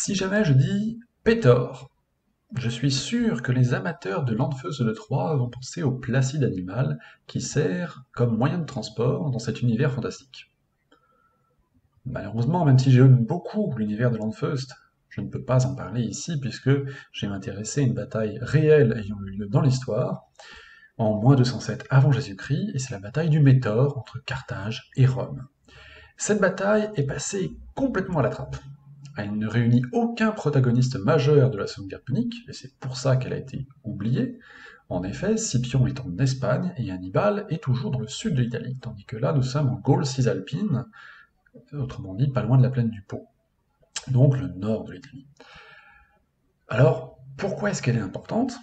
Si jamais je dis Pétor, je suis sûr que les amateurs de l'Anfeuse de Troie vont penser au placide animal qui sert comme moyen de transport dans cet univers fantastique. Malheureusement, même si j'aime beaucoup l'univers de l'Anfeust, je ne peux pas en parler ici puisque je vais m'intéresser à une bataille réelle ayant eu lieu dans l'histoire, en moins 207 avant Jésus-Christ, et c'est la bataille du Métor entre Carthage et Rome. Cette bataille est passée complètement à la trappe. Elle ne réunit aucun protagoniste majeur de la Seconde Guerre punique, et c'est pour ça qu'elle a été oubliée. En effet, Scipion est en Espagne et Hannibal est toujours dans le sud de l'Italie, tandis que là nous sommes en Gaule cisalpine, autrement dit pas loin de la plaine du Pô, donc le nord de l'Italie. Alors, pourquoi est-ce qu'elle est importante?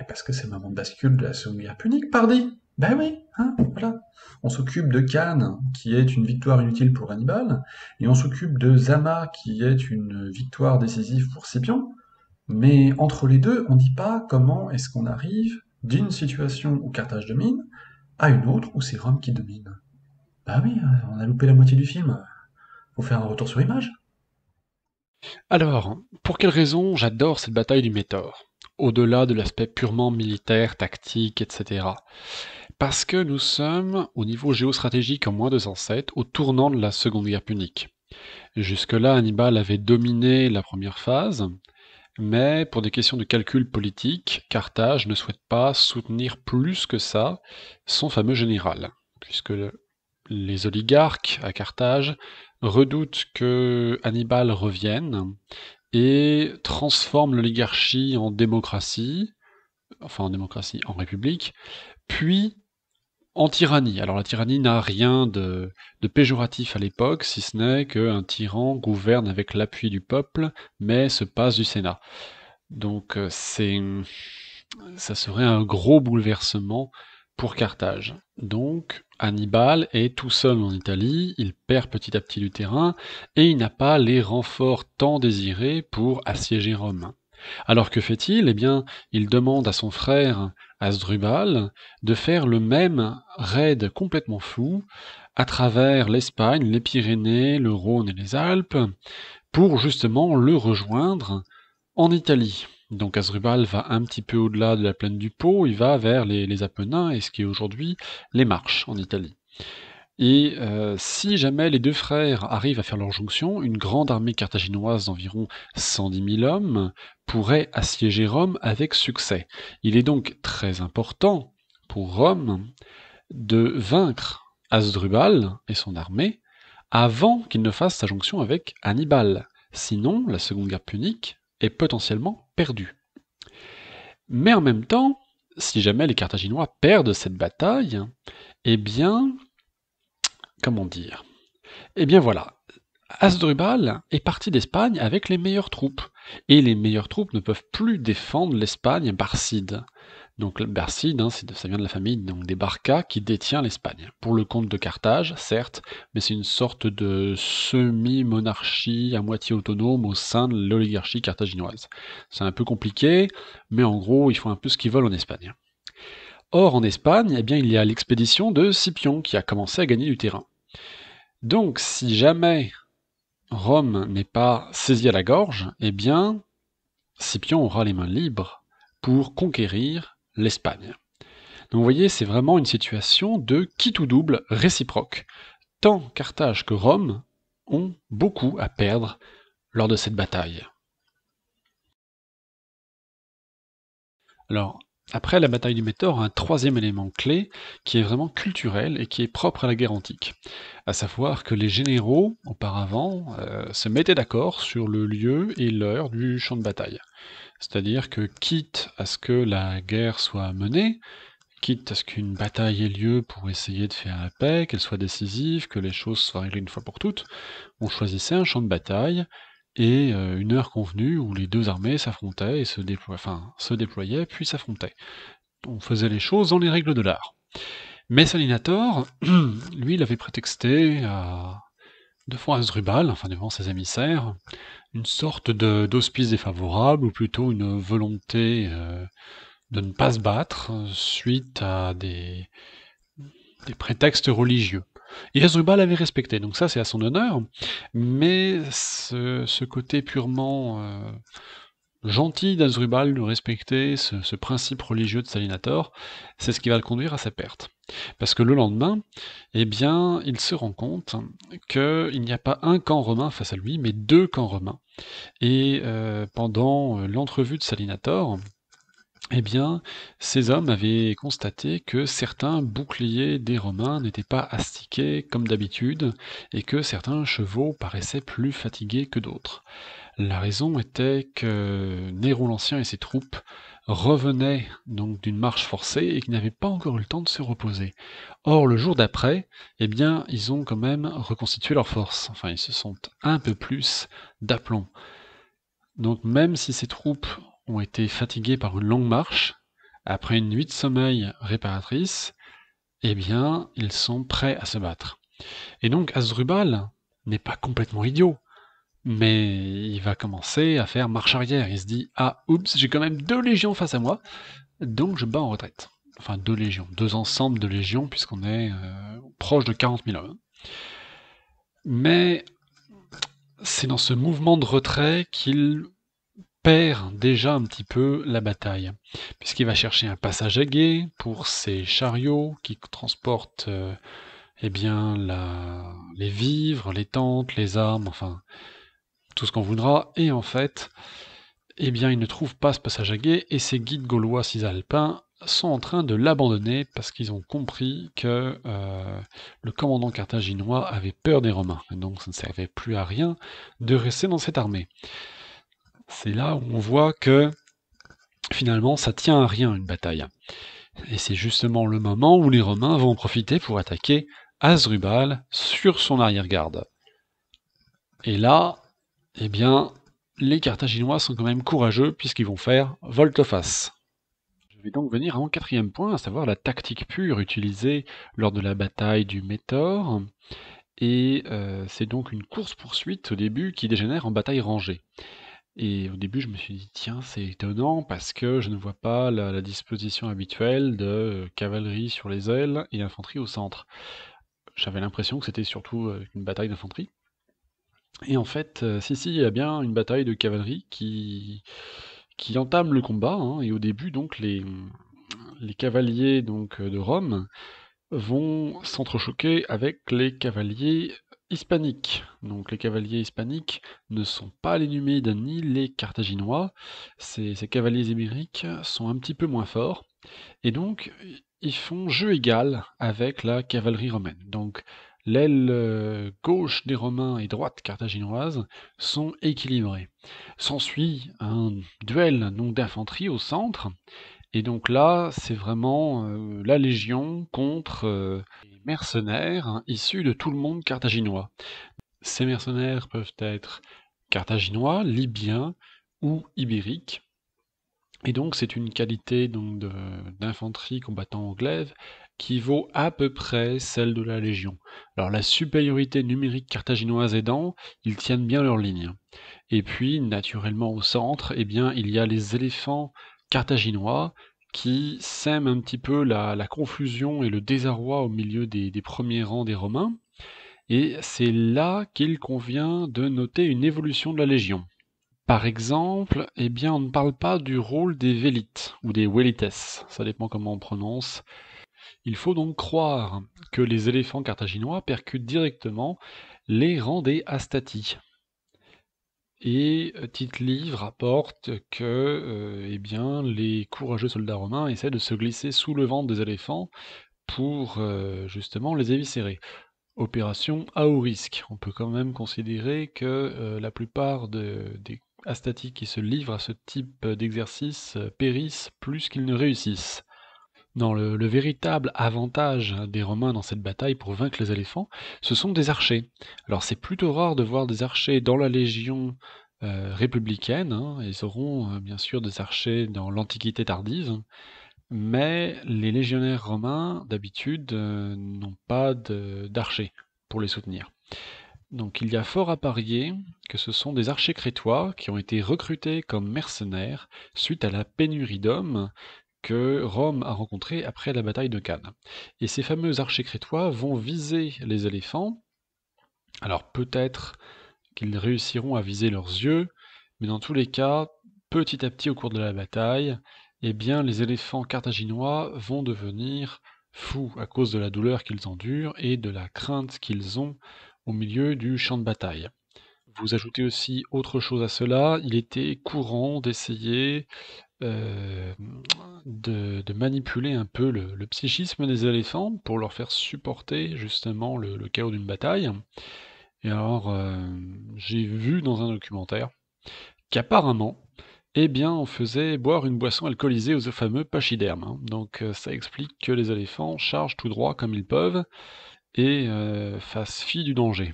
Parce que c'est le moment de bascule de la Seconde Guerre punique, pardi! Ben oui, hein, voilà. On s'occupe de Cannes, qui est une victoire inutile pour Hannibal, et on s'occupe de Zama, qui est une victoire décisive pour Scipion, mais entre les deux, on ne dit pas comment est-ce qu'on arrive d'une situation où Carthage domine à une autre où c'est Rome qui domine. Bah oui, on a loupé la moitié du film. Faut faire un retour sur image. Alors, pour quelle raison j'adore cette bataille du Métor, au-delà de l'aspect purement militaire, tactique, etc. Parce que nous sommes, au niveau géostratégique en moins 207, au tournant de la Seconde Guerre punique. Jusque-là, Hannibal avait dominé la première phase, mais pour des questions de calcul politique, Carthage ne souhaite pas soutenir plus que ça son fameux général, puisque les oligarques à Carthage redoutent que Hannibal revienne et transforme l'oligarchie en démocratie, enfin en démocratie, en république, puis en tyrannie. Alors la tyrannie n'a rien de péjoratif à l'époque, si ce n'est qu'un tyran gouverne avec l'appui du peuple, mais se passe du Sénat. Donc ça serait un gros bouleversement pour Carthage. Donc Hannibal est tout seul en Italie, il perd petit à petit du terrain, et il n'a pas les renforts tant désirés pour assiéger Rome. Alors que fait-il? Eh bien, il demande à son frère Hasdrubal de faire le même raid complètement fou à travers l'Espagne, les Pyrénées, le Rhône et les Alpes, pour justement le rejoindre en Italie. Donc Hasdrubal va un petit peu au-delà de la plaine du Pô, il va vers les Apennins et ce qui est aujourd'hui les Marches en Italie. Et si jamais les deux frères arrivent à faire leur jonction, une grande armée carthaginoise d'environ 110 000 hommes pourrait assiéger Rome avec succès. Il est donc très important pour Rome de vaincre Hasdrubal et son armée avant qu'il ne fasse sa jonction avec Hannibal. Sinon, la Seconde Guerre punique est potentiellement perdue. Mais en même temps, si jamais les Carthaginois perdent cette bataille, eh bien, comment dire? Eh bien voilà, Hasdrubal est parti d'Espagne avec les meilleures troupes, et les meilleures troupes ne peuvent plus défendre l'Espagne barcide. Donc Barcide, hein, ça vient de la famille donc, des Barca qui détient l'Espagne. Pour le compte de Carthage, certes, mais c'est une sorte de semi-monarchie à moitié autonome au sein de l'oligarchie carthaginoise. C'est un peu compliqué, mais en gros, ils font un peu ce qu'ils veulent en Espagne. Or, en Espagne, eh bien, il y a l'expédition de Scipion qui a commencé à gagner du terrain. Donc, si jamais Rome n'est pas saisie à la gorge, eh bien, Scipion aura les mains libres pour conquérir l'Espagne. Donc vous voyez, c'est vraiment une situation de qui tout double réciproque. Tant Carthage que Rome ont beaucoup à perdre lors de cette bataille. Alors, après la bataille du Métor, un troisième élément clé qui est vraiment culturel et qui est propre à la guerre antique. À savoir que les généraux, auparavant, se mettaient d'accord sur le lieu et l'heure du champ de bataille. C'est-à-dire que quitte à ce que la guerre soit menée, quitte à ce qu'une bataille ait lieu pour essayer de faire la paix, qu'elle soit décisive, que les choses soient réglées une fois pour toutes, on choisissait un champ de bataille et une heure convenue où les deux armées s'affrontaient et se déployaient puis s'affrontaient. On faisait les choses dans les règles de l'art. Mais Salinator, lui, il avait prétexté devant Hasdrubal, enfin devant ses émissaires, une sorte d'hospice défavorable, ou plutôt une volonté de ne pas se battre suite à des prétextes religieux. Et Asdrubal avait respecté, donc ça c'est à son honneur, mais ce côté purement gentil d'Asdrubal de respecter ce principe religieux de Salinator, c'est ce qui va le conduire à sa perte. Parce que le lendemain, eh bien, il se rend compte qu'il n'y a pas un camp romain face à lui, mais deux camps romains. Et pendant l'entrevue de Salinator, eh bien, ces hommes avaient constaté que certains boucliers des Romains n'étaient pas astiqués comme d'habitude, et que certains chevaux paraissaient plus fatigués que d'autres. La raison était que Néron l'Ancien et ses troupes revenaient donc d'une marche forcée et qu'ils n'avaient pas encore eu le temps de se reposer. Or, le jour d'après, eh bien, ils ont quand même reconstitué leurs forces. Enfin, ils se sont un peu plus d'aplomb. Donc, même si ces troupes ont été fatiguées par une longue marche, après une nuit de sommeil réparatrice, eh bien, ils sont prêts à se battre. Et donc, Asdrubal n'est pas complètement idiot. Mais il va commencer à faire marche arrière. Il se dit: ah, oups, j'ai quand même deux légions face à moi, donc je bats en retraite. Enfin, deux légions, deux ensembles de légions, puisqu'on est proche de 40 000 hommes. Mais c'est dans ce mouvement de retrait qu'il perd déjà un petit peu la bataille, puisqu'il va chercher un passage à gué pour ses chariots qui transportent eh bien, les vivres, les tentes, les armes, enfin tout ce qu'on voudra, et en fait, eh bien, il ne trouve pas ce passage à gué, et ses guides gaulois cisalpins sont en train de l'abandonner parce qu'ils ont compris que le commandant carthaginois avait peur des Romains, et donc ça ne servait plus à rien de rester dans cette armée. C'est là où on voit que finalement ça tient à rien une bataille. Et c'est justement le moment où les Romains vont en profiter pour attaquer Asdrubal sur son arrière-garde. Et là, eh bien, les Carthaginois sont quand même courageux puisqu'ils vont faire volte-face. Je vais donc venir à mon quatrième point, à savoir la tactique pure utilisée lors de la bataille du Métaure. Et c'est donc une course-poursuite au début qui dégénère en bataille rangée. Et au début, je me suis dit, tiens, c'est étonnant parce que je ne vois pas la disposition habituelle de cavalerie sur les ailes et infanterie au centre. J'avais l'impression que c'était surtout une bataille d'infanterie. Et en fait, si, il y a bien une bataille de cavalerie qui entame le combat, hein, et au début, donc, les cavaliers donc, de Rome vont s'entrechoquer avec les cavaliers hispaniques. Donc les cavaliers hispaniques ne sont pas les Numides ni les Carthaginois. Ces cavaliers ibériques sont un petit peu moins forts. Et donc, ils font jeu égal avec la cavalerie romaine. Donc, l'aile gauche des Romains et droite carthaginoise sont équilibrées. S'ensuit un duel donc d'infanterie au centre, et donc là, c'est vraiment la Légion contre les mercenaires issus de tout le monde carthaginois. Ces mercenaires peuvent être carthaginois, libyens ou ibériques. Et donc c'est une qualité donc d'infanterie combattant en glaive qui vaut à peu près celle de la Légion. Alors la supériorité numérique carthaginoise aidant, ils tiennent bien leur ligne. Et puis naturellement au centre, eh bien il y a les éléphants carthaginois qui sèment un petit peu la confusion et le désarroi au milieu des premiers rangs des Romains. Et c'est là qu'il convient de noter une évolution de la Légion. Par exemple, eh bien, on ne parle pas du rôle des vélites, ou des velites, ça dépend comment on prononce. Il faut donc croire que les éléphants carthaginois percutent directement les rangs des Astati. Et Tite-Live rapporte que eh bien, les courageux soldats romains essaient de se glisser sous le ventre des éléphants pour justement les éviscérer. Opération à haut risque. On peut quand même considérer que la plupart des Astati qui se livrent à ce type d'exercice périssent plus qu'ils ne réussissent. Non, le véritable avantage des Romains dans cette bataille pour vaincre les éléphants, ce sont des archers. Alors c'est plutôt rare de voir des archers dans la Légion républicaine, hein. Ils auront bien sûr des archers dans l'Antiquité tardive, mais les légionnaires romains, d'habitude, n'ont pas d'archers pour les soutenir. Donc il y a fort à parier que ce sont des archers crétois qui ont été recrutés comme mercenaires suite à la pénurie d'hommes que Rome a rencontrés après la bataille de Cannes. Et ces fameux archers crétois vont viser les éléphants. Alors peut-être qu'ils réussiront à viser leurs yeux, mais dans tous les cas, petit à petit au cours de la bataille, eh bien les éléphants carthaginois vont devenir fous à cause de la douleur qu'ils endurent et de la crainte qu'ils ont au milieu du champ de bataille. Vous ajoutez aussi autre chose à cela, il était courant d'essayer euh, de manipuler un peu le psychisme des éléphants pour leur faire supporter justement le chaos d'une bataille. Et alors, j'ai vu dans un documentaire qu'apparemment, eh bien, on faisait boire une boisson alcoolisée aux fameux pachydermes, hein. Donc, ça explique que les éléphants chargent tout droit comme ils peuvent et fassent fi du danger.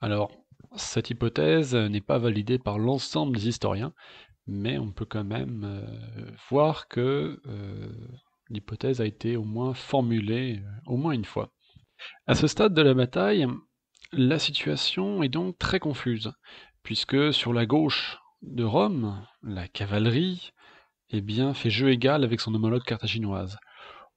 Alors, cette hypothèse n'est pas validée par l'ensemble des historiens, mais on peut quand même voir que l'hypothèse a été au moins formulée au moins une fois. À ce stade de la bataille, la situation est donc très confuse, puisque sur la gauche de Rome, la cavalerie eh bien, fait jeu égal avec son homologue carthaginoise.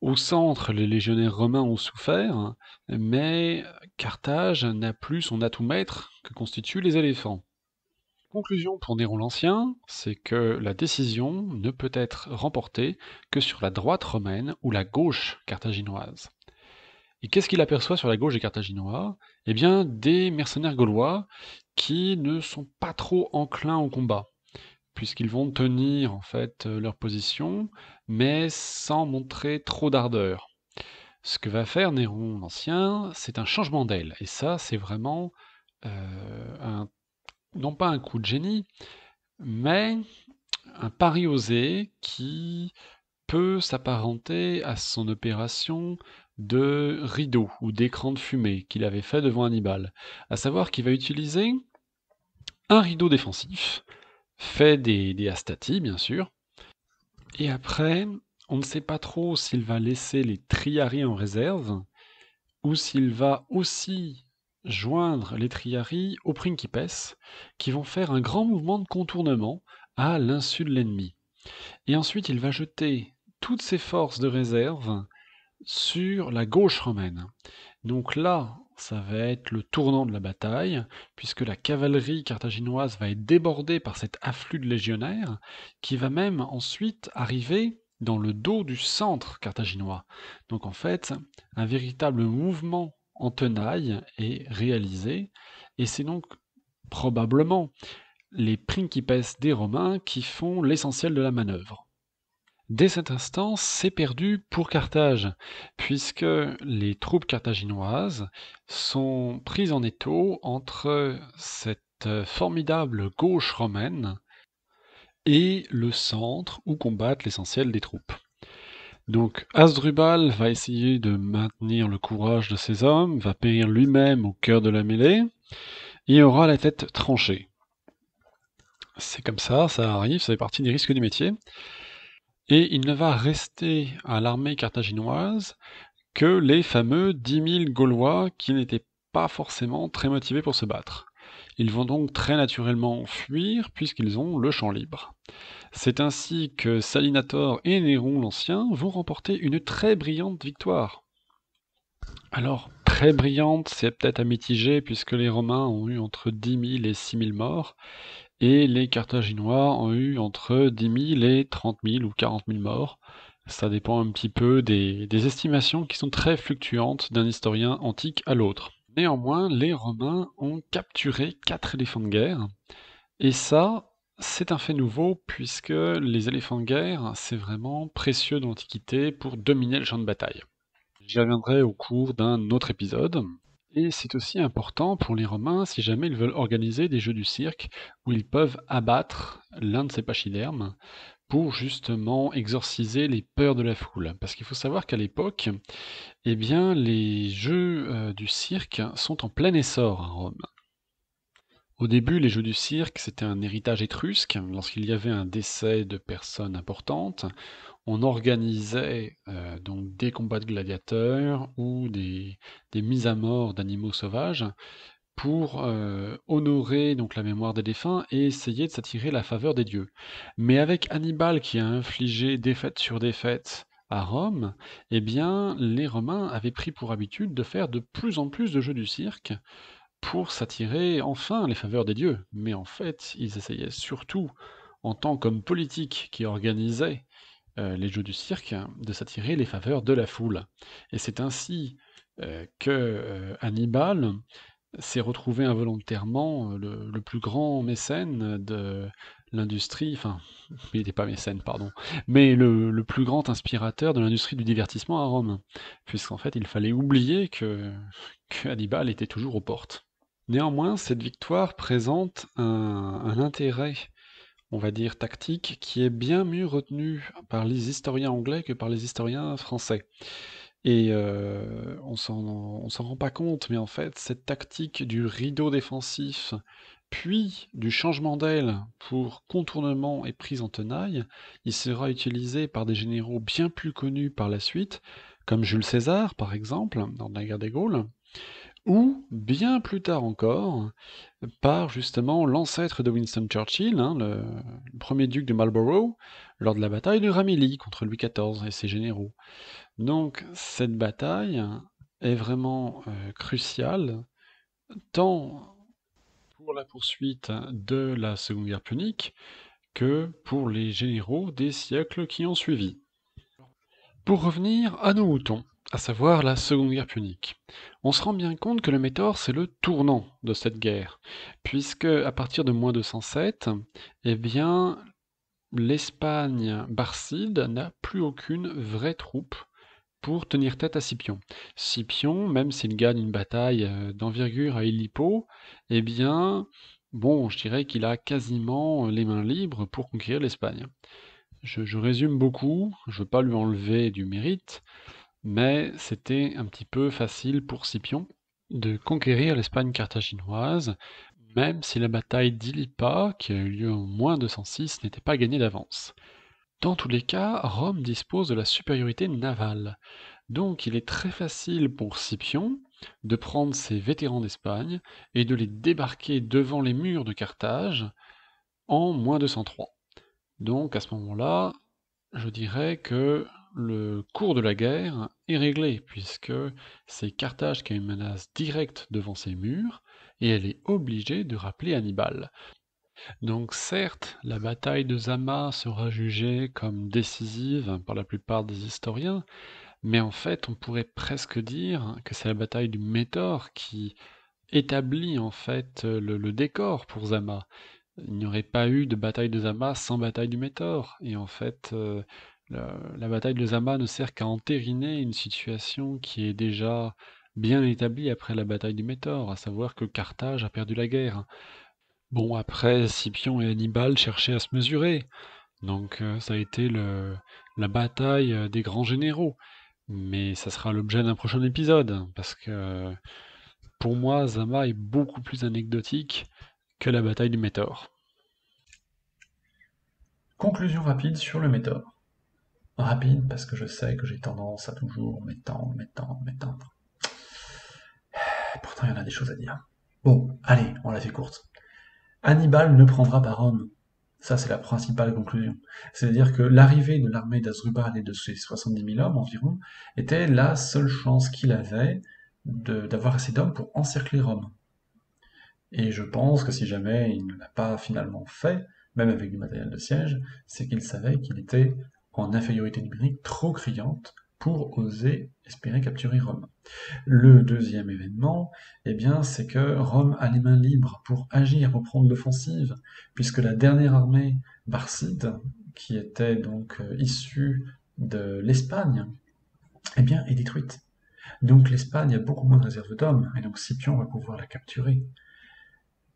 Au centre, les légionnaires romains ont souffert, mais Carthage n'a plus son atout maître que constituent les éléphants. Conclusion pour Néron l'Ancien, c'est que la décision ne peut être remportée que sur la droite romaine ou la gauche carthaginoise. Et qu'est-ce qu'il aperçoit sur la gauche des Carthaginois? Eh bien, des mercenaires gaulois qui ne sont pas trop enclins au combat, puisqu'ils vont tenir en fait leur position, mais sans montrer trop d'ardeur. Ce que va faire Néron l'Ancien, c'est un changement d'aile, et ça, c'est vraiment non pas un coup de génie, mais un pari osé qui peut s'apparenter à son opération de rideau ou d'écran de fumée qu'il avait fait devant Hannibal, à savoir qu'il va utiliser un rideau défensif, fait des astatis bien sûr, et après, on ne sait pas trop s'il va laisser les triarii en réserve, ou s'il va aussi joindre les triarii aux principes, qui vont faire un grand mouvement de contournement à l'insu de l'ennemi. Et ensuite, il va jeter toutes ses forces de réserve sur la gauche romaine. Donc là, ça va être le tournant de la bataille, puisque la cavalerie carthaginoise va être débordée par cet afflux de légionnaires, qui va même ensuite arriver dans le dos du centre carthaginois. Donc en fait, un véritable mouvement en tenaille est réalisé, et c'est donc probablement les principes des Romains qui font l'essentiel de la manœuvre. Dès cet instant, c'est perdu pour Carthage, puisque les troupes carthaginoises sont prises en étau entre cette formidable gauche romaine et le centre où combattent l'essentiel des troupes. Donc Hasdrubal va essayer de maintenir le courage de ses hommes, va périr lui-même au cœur de la mêlée, et aura la tête tranchée. C'est comme ça arrive, ça fait partie des risques du métier. Et il ne va rester à l'armée carthaginoise que les fameux 10 000 Gaulois qui n'étaient pas forcément très motivés pour se battre. Ils vont donc très naturellement fuir puisqu'ils ont le champ libre. C'est ainsi que Salinator et Néron l'Ancien vont remporter une très brillante victoire. Alors, très brillante, c'est peut-être à mitiger puisque les Romains ont eu entre 10 000 et 6 000 morts, et les Carthaginois ont eu entre 10 000 et 30 000 ou 40 000 morts. Ça dépend un petit peu des estimations qui sont très fluctuantes d'un historien antique à l'autre. Néanmoins, les Romains ont capturé 4 éléphants de guerre, et ça, c'est un fait nouveau puisque les éléphants de guerre, c'est vraiment précieux dans l'Antiquité pour dominer le champ de bataille. J'y reviendrai au cours d'un autre épisode. Et c'est aussi important pour les Romains si jamais ils veulent organiser des jeux du cirque où ils peuvent abattre l'un de ces pachydermes pour justement exorciser les peurs de la foule. Parce qu'il faut savoir qu'à l'époque, eh bien, les jeux du cirque sont en plein essor à Rome. Au début, les jeux du cirque, c'était un héritage étrusque. Lorsqu'il y avait un décès de personnes importantes, on organisait donc des combats de gladiateurs ou des mises à mort d'animaux sauvages pour honorer donc la mémoire des défunts et essayer de s'attirer la faveur des dieux. Mais avec Hannibal qui a infligé défaite sur défaite à Rome, eh bien, les Romains avaient pris pour habitude de faire de plus en plus de jeux du cirque pour s'attirer enfin les faveurs des dieux. Mais en fait, ils essayaient surtout, en tant qu'hommes politiques qui organisaient les jeux du cirque, de s'attirer les faveurs de la foule. Et c'est ainsi que Hannibal s'est retrouvé involontairement le plus grand mécène de l'industrie, enfin, il n'était pas mécène, pardon, mais le plus grand inspirateur de l'industrie du divertissement à Rome, puisqu'en fait il fallait oublier que Hannibal était toujours aux portes. Néanmoins, cette victoire présente un intérêt, on va dire tactique, qui est bien mieux retenu par les historiens anglais que par les historiens français. Et on s'en rend pas compte, mais en fait, cette tactique du rideau défensif, puis du changement d'aile pour contournement et prise en tenaille, il sera utilisé par des généraux bien plus connus par la suite, comme Jules César, par exemple, dans la guerre des Gaules, ou bien plus tard encore, par justement l'ancêtre de Winston Churchill, hein, le premier duc de Marlborough, lors de la bataille de Ramillies contre Louis XIV et ses généraux. Donc cette bataille est vraiment cruciale, tant pour la poursuite de la Seconde Guerre punique que pour les généraux des siècles qui ont suivi. Pour revenir à nos moutons, à savoir la Seconde Guerre punique, on se rend bien compte que le Métor c'est le tournant de cette guerre, puisque à partir de moins 207, eh bien, l'Espagne barcide n'a plus aucune vraie troupe pour tenir tête à Scipion. Scipion, même s'il gagne une bataille d'envergure à Ilipo, eh bien, bon, je dirais qu'il a quasiment les mains libres pour conquérir l'Espagne. Je résume beaucoup, je ne veux pas lui enlever du mérite, mais c'était un petit peu facile pour Scipion de conquérir l'Espagne carthaginoise, même si la bataille d'Ilipa, qui a eu lieu en moins 206, n'était pas gagnée d'avance. Dans tous les cas, Rome dispose de la supériorité navale. Donc il est très facile pour Scipion de prendre ses vétérans d'Espagne et de les débarquer devant les murs de Carthage en moins 203. Donc à ce moment-là, je dirais que le cours de la guerre est réglé, puisque c'est Carthage qui a une menace directe devant ses murs, et elle est obligée de rappeler Hannibal. Donc certes, la bataille de Zama sera jugée comme décisive par la plupart des historiens, mais en fait, on pourrait presque dire que c'est la bataille du Métor qui établit en fait le décor pour Zama. Il n'y aurait pas eu de bataille de Zama sans bataille du Métor. Et en fait, la bataille de Zama ne sert qu'à entériner une situation qui est déjà bien établie après la bataille du Métor, à savoir que Carthage a perdu la guerre. Bon, après, Scipion et Hannibal cherchaient à se mesurer. Donc ça a été la bataille des grands généraux. Mais ça sera l'objet d'un prochain épisode, parce que pour moi, Zama est beaucoup plus anecdotique que la bataille du Métor. Conclusion rapide sur le méthode. Rapide parce que je sais que j'ai tendance à toujours m'étendre. Pourtant, il y en a des choses à dire. Bon, allez, on la fait courte. Hannibal ne prendra pas Rome. Ça, c'est la principale conclusion. C'est-à-dire que l'arrivée de l'armée d'Asdrubal et de ses 70 000 hommes environ était la seule chance qu'il avait d'avoir assez d'hommes pour encercler Rome. Et je pense que si jamais il ne l'a pas finalement fait, même avec du matériel de siège, c'est qu'il savait qu'il était en infériorité numérique trop criante pour oser espérer capturer Rome. Le deuxième événement, eh bien, c'est que Rome a les mains libres pour agir, pour prendre l'offensive, puisque la dernière armée barcide, qui était donc issue de l'Espagne, eh bien, est détruite. Donc l'Espagne a beaucoup moins de réserves d'hommes, et donc Scipion va pouvoir la capturer.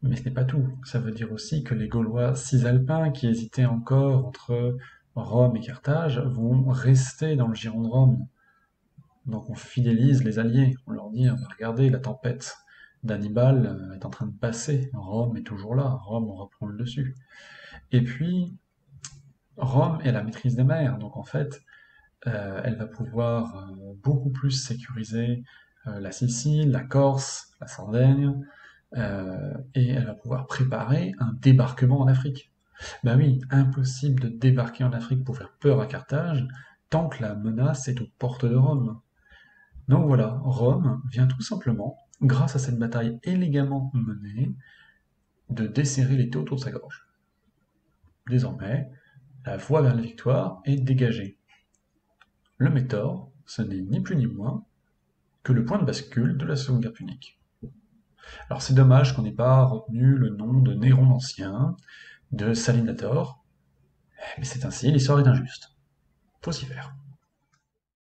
Mais ce n'est pas tout. Ça veut dire aussi que les Gaulois cisalpins, qui hésitaient encore entre Rome et Carthage, vont rester dans le giron de Rome. Donc on fidélise les alliés, on leur dit, regardez, la tempête d'Hannibal est en train de passer, Rome est toujours là, Rome on reprend le dessus. Et puis, Rome est la maîtrise des mers, donc en fait, elle va pouvoir beaucoup plus sécuriser la Sicile, la Corse, la Sardaigne, et elle va pouvoir préparer un débarquement en Afrique. Ben oui, impossible de débarquer en Afrique pour faire peur à Carthage tant que la menace est aux portes de Rome. Donc voilà, Rome vient tout simplement, grâce à cette bataille élégamment menée, de desserrer l'étau autour de sa gorge. Désormais, la voie vers la victoire est dégagée. Le Métaure, ce n'est ni plus ni moins que le point de bascule de la Seconde Guerre punique. Alors c'est dommage qu'on n'ait pas retenu le nom de Néron l'Ancien, de Salinator, mais c'est ainsi, l'histoire est injuste. Faut s'y faire.